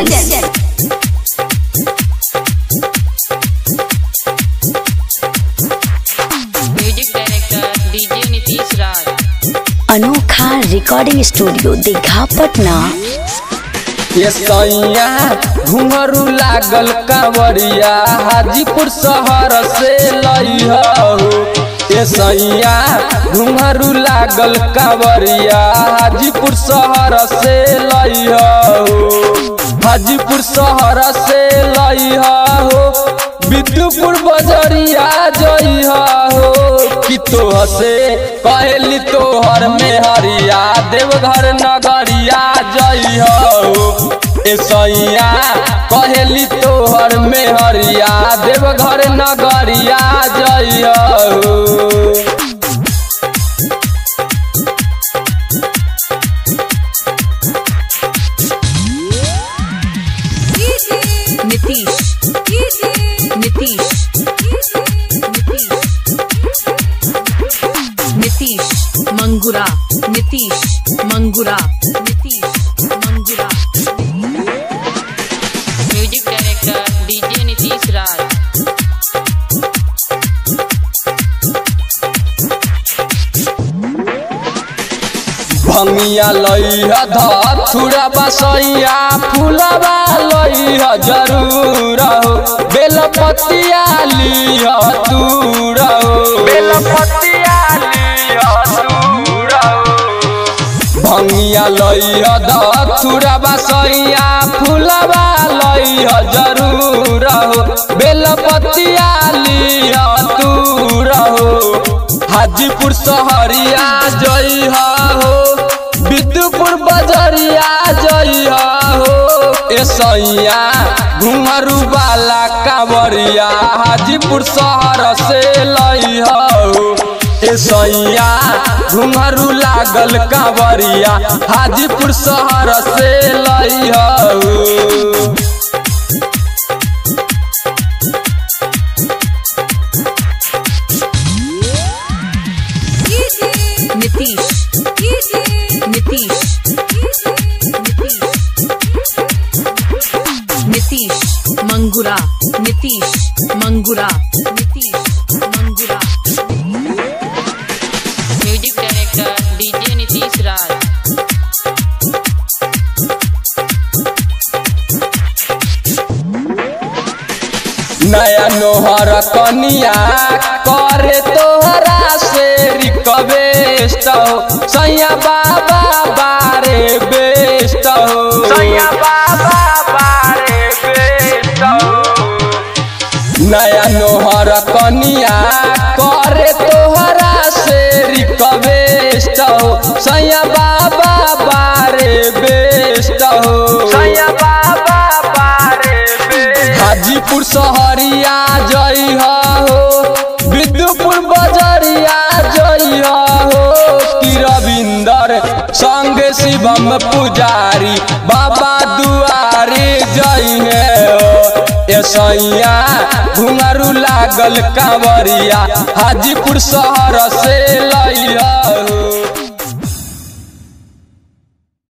Presents. Music director DJ Nitish Raj. Anokha recording studio Digha Patna. ये सैया घुंघरू लागल कांवरिया हाजीपुर शहर से लइहा हो। ये सैया घुंघरू लागल कांवरिया हाजीपुर शहर से लइहा हो। हाजीपुर शहर से लइहा हो। विद्युपुर बजरिया जइहा हो। कि तोह से कहली तोहर में हरिया देवघर नगरिया जइहा हो। ए सैया कहली तोहर में हरिया देवघर नगरिया जइहा हो। Nitish Nitish Nitish Mangura Nitish Mangura Nitish Mangura. Music director DJ Nitish Raj. भंगिया लइहा धथुरा बसैया फूलबा लइहा जरूर हो। बेलपतिया लिहा दूर हो। बेलपतिया लिहा दूर हो। भंगिया लइहा धथुरा बसैया फूलबा लइहा जरूर हो। बेलपतिया लिहा दूर हो। हाजीपुर शहरिया जइहा हो। विद्युपुर बजरिया जइहा हो। ए सैया घुंघरू वाला कांवरिया हाजीपुर शहर से लइहा हो। ए सैया घुंघरू लागल कांवरिया हाजीपुर शहर से लइहा हो। Nitish Nitish Nitish Mangura Nitish Mangura Nitish Mangura. Music director DJ Nitish Raj. नया नोहर कनिया करे तोहरा से रिक्वेस्ट हो। सैया बाबा बारे बेस्ट हो। सैया बाबा बारे बेस्ट हो। नया नोहर कनिया करे तोहरा से रिक्वेस्ट हो। सैया बाबा बारे बेस्ट हो। सैया बाबा बारे बेस्ट। हाजीपुर शहरिया जइहा हो। विद्युपुर बजरिया जइहा हो। कि रविंदर संग शिवम पुजारी बाबा दुआरे जइहे हो। ए सैया घुंघरू लागल कांवरिया हाजीपुर शहर से लइहा हो।